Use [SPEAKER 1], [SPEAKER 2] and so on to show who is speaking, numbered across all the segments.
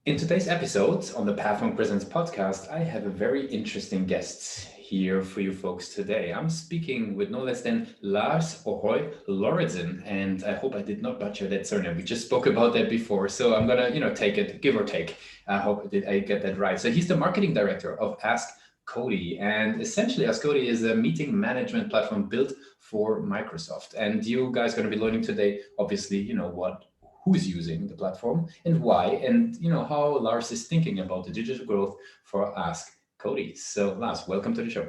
[SPEAKER 1] In today's episode on the Pathway Presents podcast, I have a very interesting guest here for you folks today. I'm speaking with no less than Lars Lauridsen, and I hope I did not butcher that surname. We just spoke about that before, so I'm gonna, take it, give or take. I hope I get that right. So he's the marketing director of AskCody, and essentially AskCody is a meeting management platform built for Microsoft. And you guys are going to be learning today, obviously, who's using the platform and why, and how Lars is thinking about the digital growth for AskCody. So Lars, welcome to the show.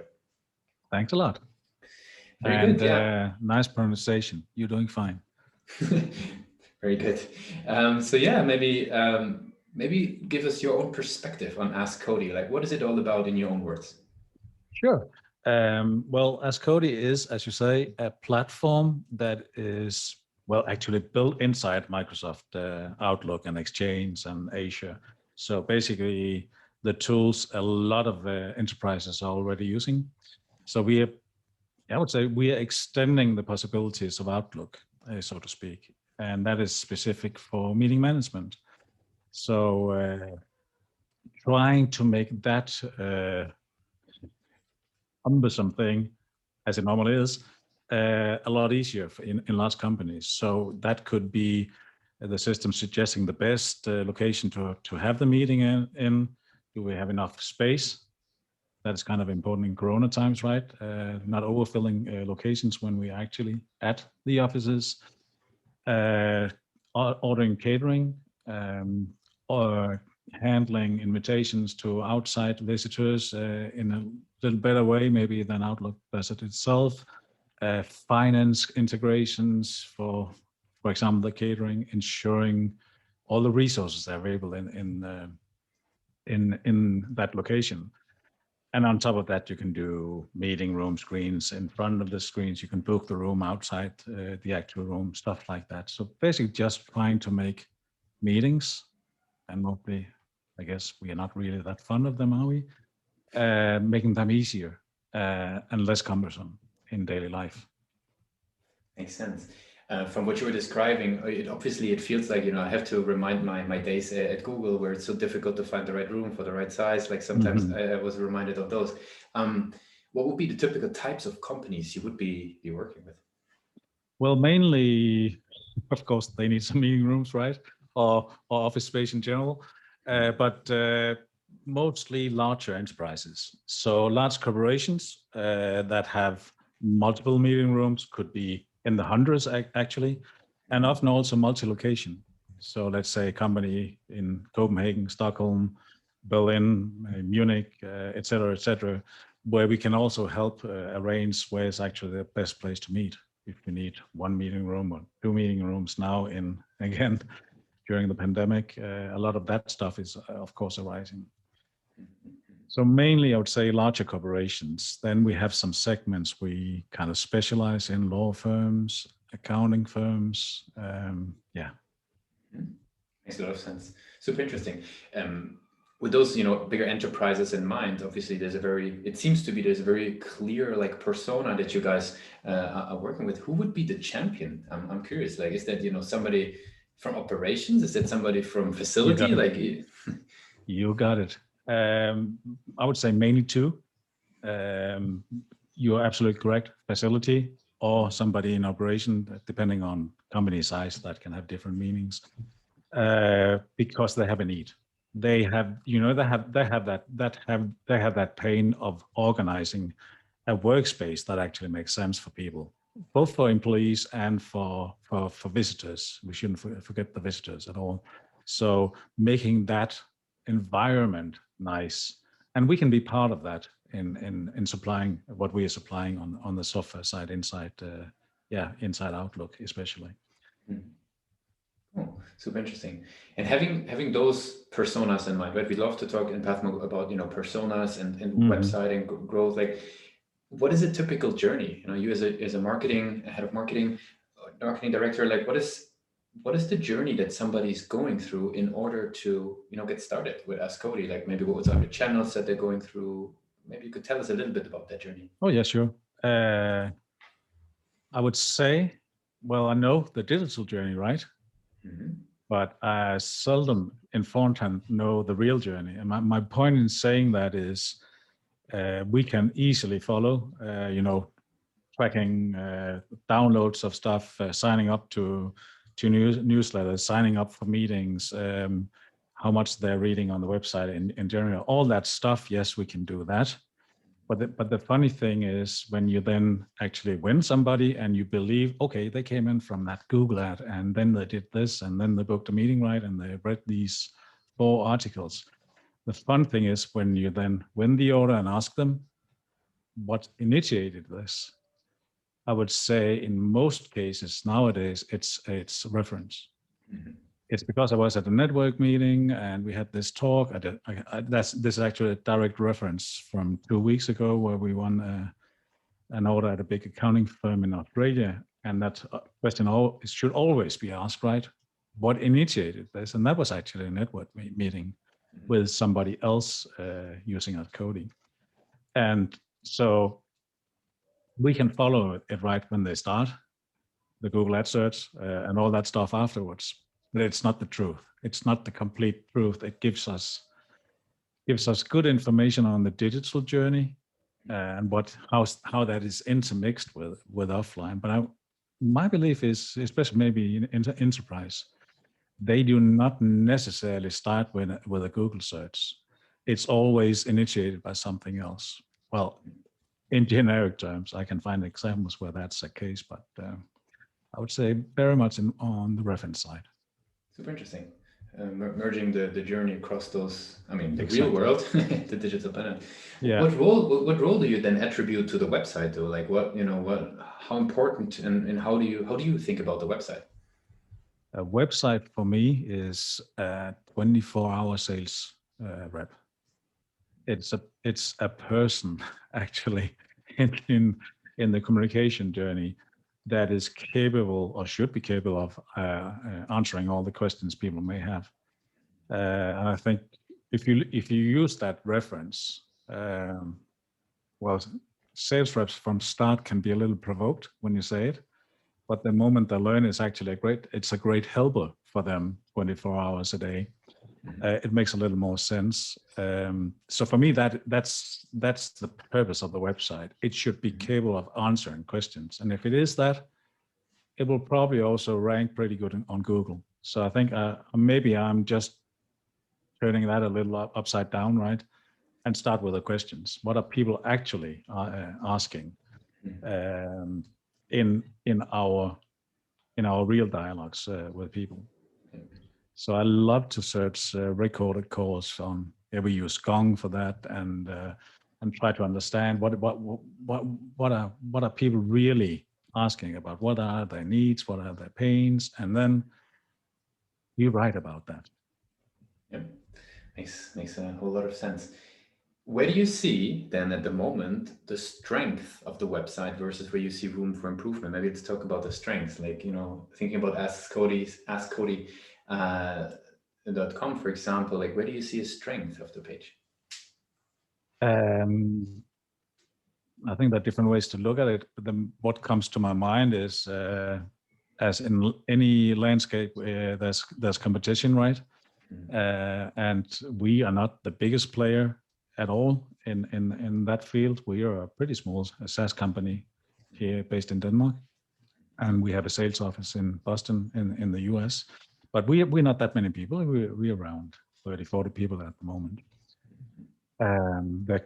[SPEAKER 2] Thanks a lot.
[SPEAKER 1] Very good. Yeah.
[SPEAKER 2] Nice pronunciation. You're doing fine.
[SPEAKER 1] Very good. So yeah, maybe give us your own perspective on AskCody. Like, what is it all about in your own words?
[SPEAKER 2] Sure. Well, AskCody is, as you say, a platform that is actually built inside Microsoft Outlook and Exchange and Azure. So basically, the tools a lot of enterprises are already using. So I would say we are extending the possibilities of Outlook, so to speak, and that is specific for meeting management. So trying to make that cumbersome thing, as it normally is, a lot easier in large companies. So that could be the system suggesting the best location to have the meeting in. Do we have enough space? That's kind of important in Corona times, right? Not overfilling locations when we're actually at the offices. Ordering catering, or handling invitations to outside visitors in a little better way, maybe than Outlook does it itself. Finance integrations for example, the catering, ensuring all the resources are available in that location. And on top of that, you can do meeting room screens in front of the screens. You can book the room outside the actual room, stuff like that. So basically just trying to make meetings, and mostly, I guess we are not really that fond of them, are we? Making them easier and less cumbersome in daily life.
[SPEAKER 1] Makes sense. From what you were describing, it feels like, I have to remind my days at Google where it's so difficult to find the right room for the right size. Like sometimes I was reminded of those. What would be the typical types of companies you would be working with?
[SPEAKER 2] Well, mainly, of course, they need some meeting rooms, right? Or office space in general. But mostly larger enterprises. So large corporations that have multiple meeting rooms, could be in the hundreds actually, and often also multi-location. So let's say a company in Copenhagen, Stockholm, Berlin, Munich, et cetera, where we can also help arrange where is actually the best place to meet. If we need one meeting room or two meeting rooms now again, during the pandemic, a lot of that stuff is, of course, arising. So mainly, I would say larger corporations. Then we have some segments we kind of specialize in: law firms, accounting firms.
[SPEAKER 1] Makes a lot of sense. Super interesting. With those, bigger enterprises in mind, obviously there's a very clear like persona that you guys are working with. Who would be the champion? I'm curious. Like, is that, somebody from operations? Is that somebody from facility?
[SPEAKER 2] You got it. I would say mainly two. You're absolutely correct. Facility or somebody in operation, depending on company size, that can have different meanings. Because they have a need. They have that pain of organizing a workspace that actually makes sense for people, both for employees and for visitors. We shouldn't forget the visitors at all. So making that environment nice, and we can be part of that in supplying what we are supplying on the software side inside Outlook especially.
[SPEAKER 1] Mm-hmm. Oh, super interesting. And having those personas in mind, right? We love to talk in Pathmo about personas and website and growth. Like, what is a typical journey? You as a head of marketing director, like what is the journey that somebody's going through in order to get started with AskCody? Like maybe what are the channels that they're going through? Maybe you could tell us a little bit about that journey.
[SPEAKER 2] Oh yeah, sure. I would say, I know the digital journey, right?
[SPEAKER 1] Mm-hmm.
[SPEAKER 2] but I seldom informed and know the real journey. And my point in saying that is we can easily follow, tracking downloads of stuff, signing up to newsletters, signing up for meetings, how much they're reading on the website in general, all that stuff. Yes, we can do that. But the funny thing is when you then actually win somebody and you believe, okay, they came in from that Google ad and then they did this and then they booked a meeting, right? And they read these 4 articles. The fun thing is when you then win the order and ask them what initiated this, I would say in most cases nowadays, it's reference. Mm-hmm. It's because I was at a network meeting and we had this talk. This is actually a direct reference from 2 weeks ago where we won an order at a big accounting firm in Australia. And that question should always be asked, right? What initiated this? And that was actually a network meeting with somebody else using AskCody. And so we can follow it right when they start, the Google ad search and all that stuff afterwards. But it's not the truth. It's not the complete truth. It gives us good information on the digital journey and how that is intermixed with offline. But my belief is, especially maybe in enterprise, they do not necessarily start with a Google search. It's always initiated by something else. Well, in generic terms, I can find examples where that's the case, but I would say very much on the reference side.
[SPEAKER 1] Super interesting. Merging the journey across those, the real world, the digital panel. Yeah. What role do you then attribute to the website though? Like how important and how do you think about the website?
[SPEAKER 2] A website for me is a 24-hour sales rep. It's a person actually in the communication journey that is capable or should be capable of answering all the questions people may have. And I think if you use that reference, sales reps from start can be a little provoked when you say it, but the moment they learn it's actually it's a great helper for them 24 hours a day. It makes a little more sense. So for me, that's the purpose of the website. It should be capable of answering questions. And if it is that, it will probably also rank pretty good on Google. So I think maybe I'm just turning that a little upside down, right? And start with the questions. What are people actually asking in our real dialogues with people? So I love to search recorded calls on. We use Gong for that, and try to understand what are people really asking about. What are their needs? What are their pains? And then you write about that.
[SPEAKER 1] Yeah, makes a whole lot of sense. Where do you see then at the moment the strength of the website versus where you see room for improvement? Maybe let's talk about the strengths. Like thinking about AskCody. .com, for example, like where do you see a strength of the page?
[SPEAKER 2] I think there are different ways to look at it. But what comes to my mind is, as in any landscape, there's competition, right? Mm-hmm. And we are not the biggest player at all in that field. We are a pretty small SaaS company here based in Denmark, and we have a sales office in Boston in the US. But we're not that many people. We're around 30, 40 people at the moment. The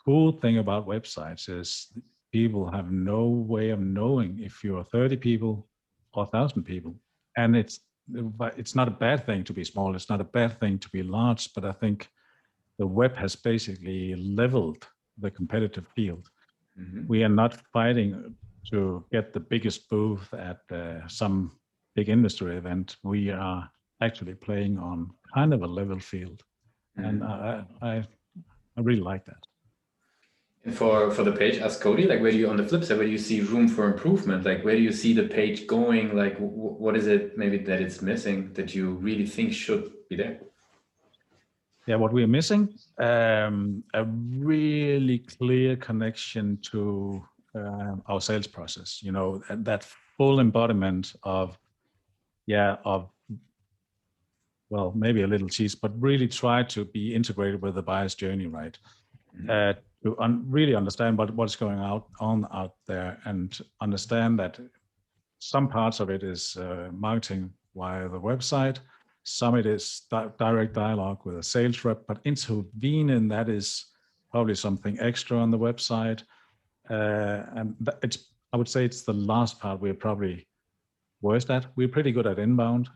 [SPEAKER 2] cool thing about websites is people have no way of knowing if you're 30 people or 1,000 people. And it's not a bad thing to be small. It's not a bad thing to be large. But I think the web has basically leveled the competitive field. Mm-hmm. We are not fighting to get the biggest booth at some big industry event. We are actually playing on kind of a level field, and I really like that.
[SPEAKER 1] And for the page AskCody, like where do you, on the flip side, where do you see room for improvement? Like where do you see the page going? Like what is it maybe that it's missing that you really think should be there?
[SPEAKER 2] Yeah, what we are missing, a really clear connection to our sales process. That full embodiment of well, maybe a little cheese, but really try to be integrated with the buyer's journey, right? To really understand what's going on out there, and understand that some parts of it is marketing via the website, some it is direct dialogue with a sales rep, but intervene in that is probably something extra on the website. And I would say it's the last part we're probably worst at. We're pretty good at inbound,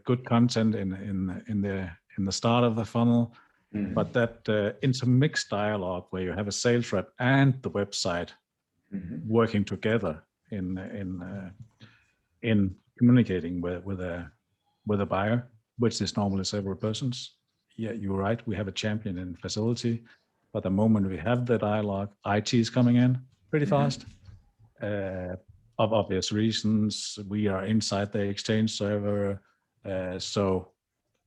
[SPEAKER 2] good content in the start of the funnel, but that intermixed dialogue where you have a sales rep and the website working together in communicating with a buyer, which is normally several persons. Yeah, you're right. We have a champion in facility, but the moment we have the dialogue, IT is coming in pretty fast. Of obvious reasons, we are inside the Exchange server, so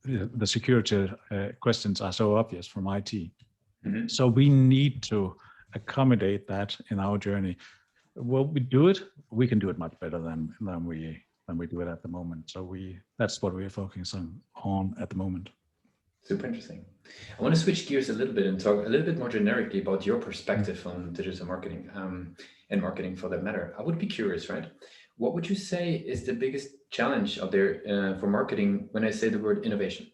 [SPEAKER 2] the security questions are so obvious from IT. So we need to accommodate that in our journey. Well, we can do it much better than we do it at the moment. So that's what we're focusing on at the moment.
[SPEAKER 1] Super interesting. I want to switch gears a little bit and talk a little bit more generically about your perspective on digital marketing and marketing for that matter. I would be curious, right? What would you say is the biggest challenge out there for marketing when I say the word innovation?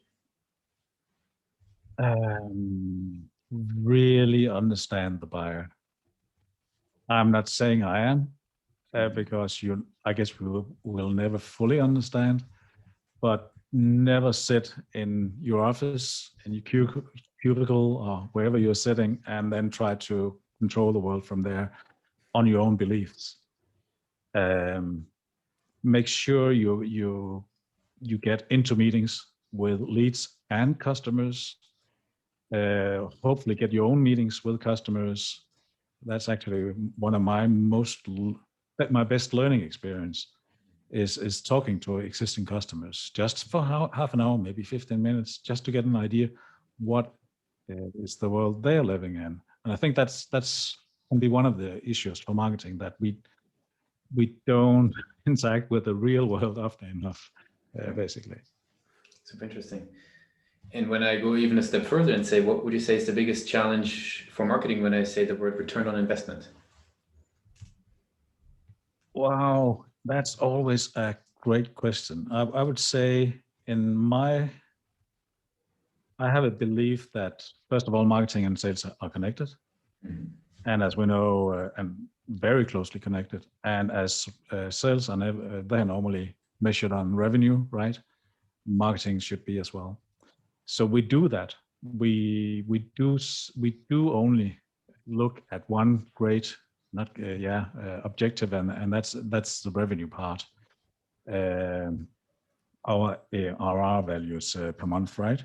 [SPEAKER 2] Really understand the buyer. I'm not saying I am, because I guess we will never fully understand, but never sit in your office, in your cubicle, or wherever you're sitting, and then try to control the world from there on your own beliefs. Make sure you get into meetings with leads and customers. Hopefully get your own meetings with customers. That's actually one of my best learning experience is talking to existing customers just for half an hour, maybe 15 minutes, just to get an idea what is the world they're living in. And I think that's can be one of the issues for marketing, that we don't interact with the real world often enough, basically.
[SPEAKER 1] Super interesting. And when I go even a step further and say, what would you say is the biggest challenge for marketing when I say the word return on investment?
[SPEAKER 2] Wow, that's always a great question. I would say I have a belief that, first of all, marketing and sales are connected. And as we know, and very closely connected. And as sales they're normally measured on revenue, right? Marketing should be as well. So we do that. We do only look at one great, objective, and that's the revenue part. Our ARR values per month, right?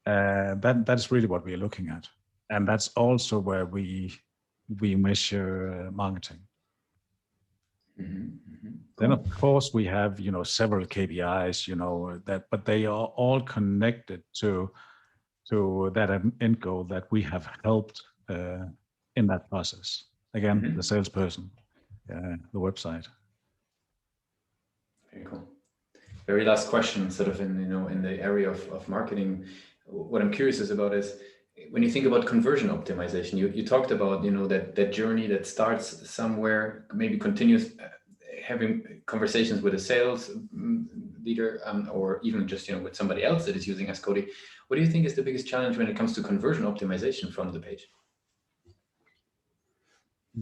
[SPEAKER 2] That's really what we're looking at, and that's also where we measure marketing. Then of course we have several KPIs, but they are all connected to that end goal that we have helped in that process. Again, the salesperson, the website.
[SPEAKER 1] Very cool. Very last question, sort of in the area of marketing. What I'm curious about is, when you think about conversion optimization, you talked about that journey that starts somewhere, maybe continues having conversations with a sales leader, or even just with somebody else that is using AskCody. What do you think is the biggest challenge when it comes to conversion optimization from the page?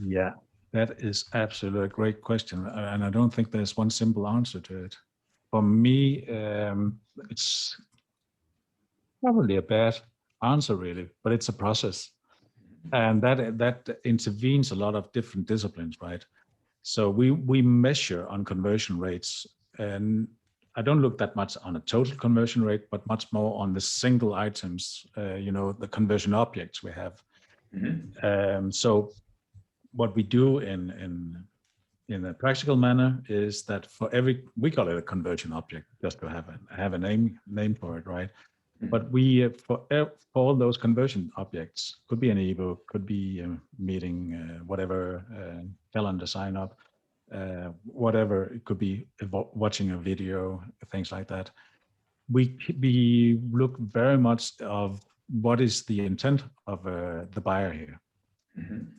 [SPEAKER 2] Yeah, that is absolutely a great question, and I don't think there's one simple answer to it. For me, it's probably a bad answer, really, but it's a process, and that intervenes a lot of different disciplines, right? So we measure on conversion rates, and I don't look that much on a total conversion rate, but much more on the single items, the conversion objects we have. So what we do in a practical manner is that for we call it a conversion object, just to have a name for it, right? But we for all those conversion objects, could be an ebook, could be a meeting, whatever, calendar sign up, whatever it could be, watching a video, things like that. we look very much of what is the intent of the buyer here.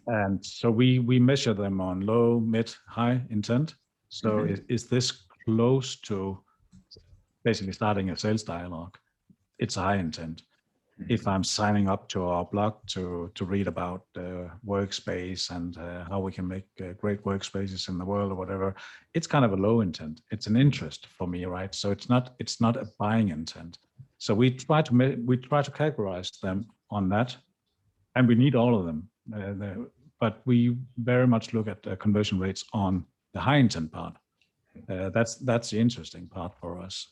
[SPEAKER 2] And so we measure them on low, mid, high intent. So is this close to basically starting a sales dialogue? It's a high intent. If I'm signing up to our blog to read about workspace and how we can make great workspaces in the world or whatever, it's kind of a low intent. It's an interest for me, right? So it's not a buying intent. So we try to categorize them on that, and we need all of them. But we very much look at conversion rates on the high intent part. That's the interesting part for us.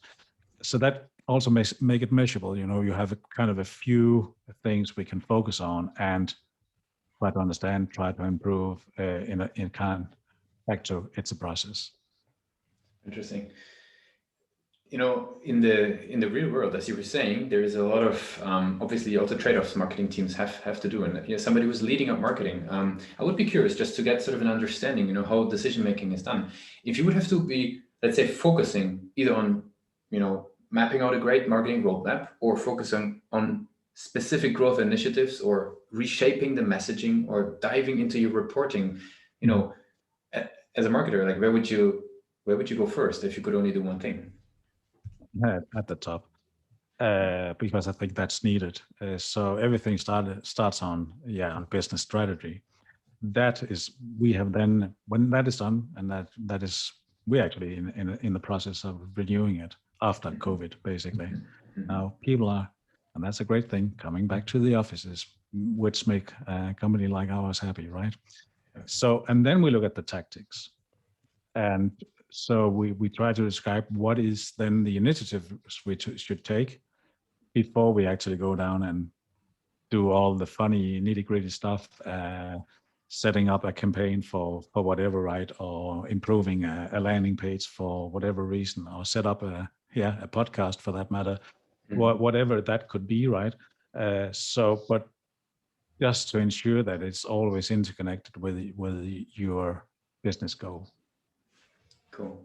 [SPEAKER 2] So that also make it measurable. You have a kind of a few things we can focus on and try to understand, try to improve in kind. Back to it's a process.
[SPEAKER 1] Interesting. In the real world, as you were saying, there is a lot of obviously also trade-offs marketing teams have to do. And somebody who's leading up marketing, I would be curious just to get sort of an understanding, how decision making is done. If you would have to be, let's say, focusing either on, mapping out a great marketing roadmap or focusing on specific growth initiatives or reshaping the messaging or diving into your reporting, as a marketer, like where would you go first if you could only do one thing?
[SPEAKER 2] At the top, because I think that's needed. So everything starts on business strategy. That is, we have then, when that is done, and that is, we're actually in the process of renewing it after COVID, basically. Now people are, and that's a great thing, coming back to the offices, which make a company like ours happy, right? So, and then we look at the tactics. And so we try to describe what is then the initiative we should take before we actually go down and do all the funny nitty-gritty stuff, setting up a campaign for whatever, right? Or improving a landing page for whatever reason, or set up a podcast for that matter, whatever that could be, right? But just to ensure that it's always interconnected with your business goal.
[SPEAKER 1] Cool.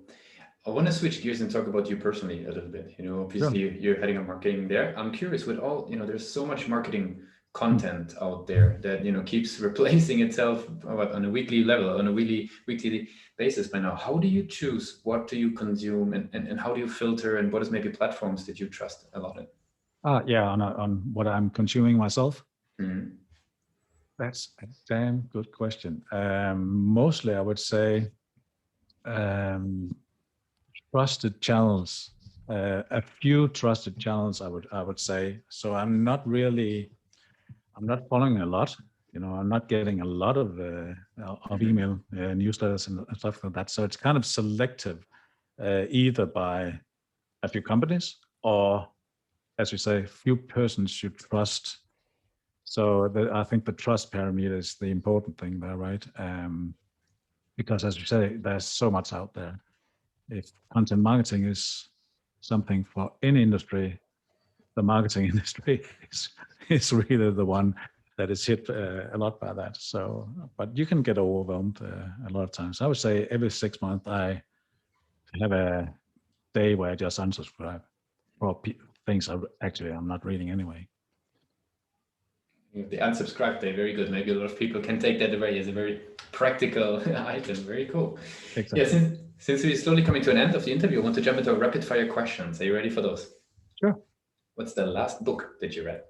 [SPEAKER 1] I want to switch gears and talk about you personally a little bit. Obviously you're heading up marketing there. I'm curious with all, there's so much marketing content out there that, keeps replacing itself on a weekly level, on a weekly basis by now. How do you choose? What do you consume and how do you filter, and what is maybe platforms that you trust a lot in?
[SPEAKER 2] On what I'm consuming myself.
[SPEAKER 1] Mm-hmm.
[SPEAKER 2] That's a damn good question. Mostly I would say, trusted channels, a few trusted channels, I would say. So I'm not following a lot, I'm not getting a lot of email newsletters and stuff like that. So it's kind of selective, either by a few companies or, as you say, few persons you trust. So I think the trust parameter is the important thing there, right? Because as you say, there's so much out there. If content marketing is something for any industry, the marketing industry is really the one that is hit a lot by that. So, but you can get overwhelmed a lot of times. I would say every 6 months I have a day where I just unsubscribe for things I'm not reading anyway.
[SPEAKER 1] The unsubscribe day, very good. Maybe a lot of people can take that away as a very practical item. Very cool. Exactly. Yeah, since we're slowly coming to an end of the interview, I want to jump into rapid fire questions. Are you ready for those?
[SPEAKER 2] Sure.
[SPEAKER 1] What's the last book that you read?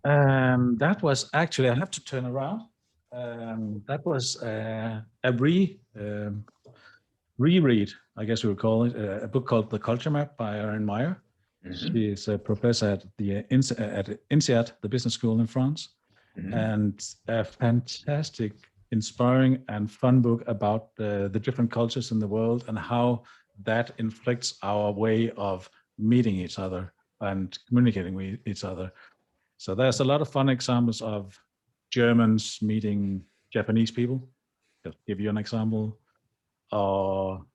[SPEAKER 2] That was actually, I have to turn around. That was a reread, I guess we would call it, a book called The Culture Map by Erin Meyer. Mm-hmm. She is a professor at INSEAD, the business school in France, and a fantastic, inspiring and fun book about the different cultures in the world and how that inflects our way of meeting each other and communicating with each other. So there's a lot of fun examples of Germans meeting Japanese people. Just give you an example. Or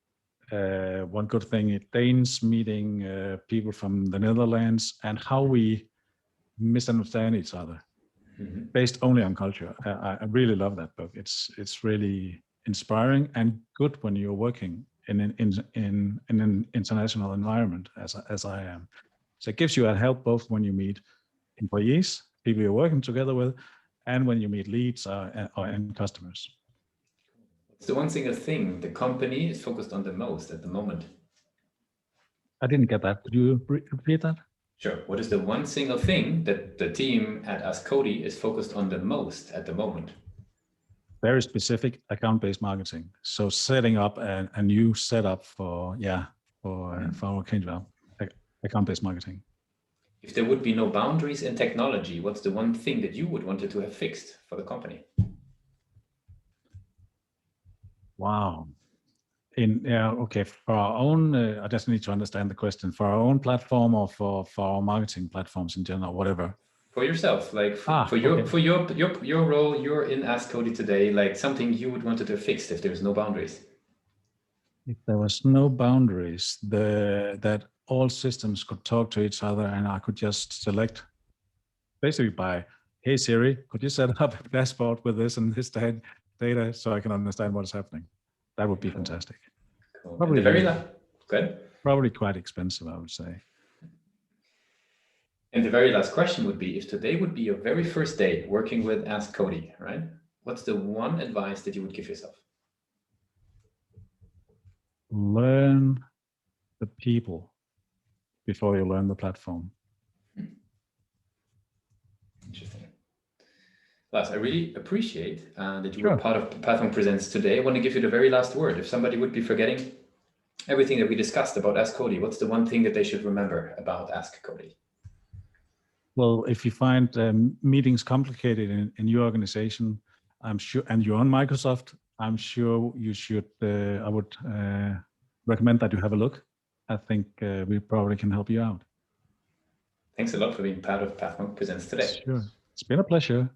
[SPEAKER 2] one good thing, Danes meeting people from the Netherlands, and how we misunderstand each other based only on culture. I really love that book. It's really inspiring and good when you're working in an international environment as I am. So it gives you a help both when you meet employees, people you're working together with, and when you meet leads or end customers.
[SPEAKER 1] It's the one single thing the company is focused on the most at the moment.
[SPEAKER 2] I didn't get that. Could you repeat that?
[SPEAKER 1] Sure. What is the one single thing that the team at AskCody is focused on the most at the moment?
[SPEAKER 2] Very specific account-based marketing. So setting up a new setup for our account-based marketing.
[SPEAKER 1] If there would be no boundaries in technology, what's the one thing that you would wanted to have fixed for the company?
[SPEAKER 2] Wow. Okay. For our own, I just need to understand the question. For our own platform or for our marketing platforms in general, whatever.
[SPEAKER 1] For yourself, like for your role, you're in AskCody today, like something you would wanted to have fixed if there's no boundaries.
[SPEAKER 2] If there was no boundaries, that all systems could talk to each other, and I could just select basically by, hey Siri, could you set up a dashboard with this and this data so I can understand what is happening? That would be fantastic.
[SPEAKER 1] Cool. Probably very good.
[SPEAKER 2] Probably quite expensive, I would say.
[SPEAKER 1] And the very last question would be, if today would be your very first day working with AskCody, right? What's the one advice that you would give yourself?
[SPEAKER 2] Learn the people before you learn the platform.
[SPEAKER 1] Interesting. Lars, I really appreciate that you were part of Platform Presents today. I want to give you the very last word. If somebody would be forgetting everything that we discussed about AskCody, what's the one thing that they should remember about AskCody?
[SPEAKER 2] Well, if you find meetings complicated in your organization, I'm sure, and you're on Microsoft, I'm sure you should, I would recommend that you have a look. I think we probably can help you out.
[SPEAKER 1] Thanks a lot for being part of Platform Presents today.
[SPEAKER 2] Sure. It's been a pleasure.